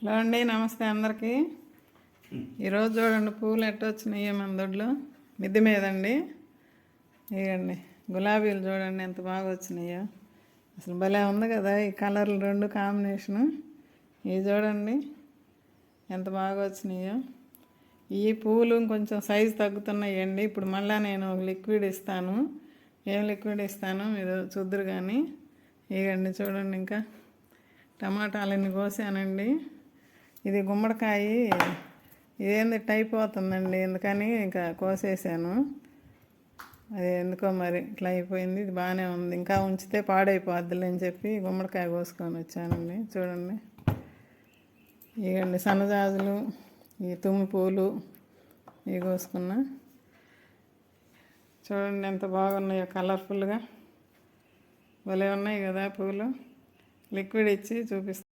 Hello అండి, నమస్తే అందరికీ. ఈరోజు చూడండి పూలు ఎట్ట వచ్చినాయో మన దొడ్లో మిద్దె మీదండి. ఇవ్వండి గులాబీలు చూడండి ఎంత బాగా వచ్చినాయో. అసలు భలే ఉంది కదా ఈ కలర్లు రెండు కాంబినేషను. ఇవి చూడండి ఎంత బాగా వచ్చినాయో. ఈ పూలు కొంచెం సైజు తగ్గుతున్నాయండి. ఇప్పుడు మళ్ళీ నేను లిక్విడ్ ఇస్తాను. ఏం లిక్విడ్ ఇస్తాను మీరు చూద్దరు కానీ. ఇవ్వండి చూడండి, ఇంకా టమాటాలన్నీ కోసానండి. ఇది గుమ్మడికాయ, ఇదేంది అయిపోతుందండి, ఎందుకని ఇంకా కోసేసాను. అది ఎందుకో మరి ఇట్లా అయిపోయింది. ఇది బాగానే ఉంది, ఇంకా ఉంచితే పాడైపోద్దులే అని చెప్పి గుమ్మడికాయ కోసుకొని వచ్చానండి. చూడండి ఇవ్వండి సన్నజాజులు, ఈ తుమ్మి పూలు ఇవి కోసుకున్నా. చూడండి ఎంత బాగున్నాయో కలర్ఫుల్గా, భలే ఉన్నాయి కదా పూలు. లిక్విడ్ ఇచ్చి చూపిస్తాను.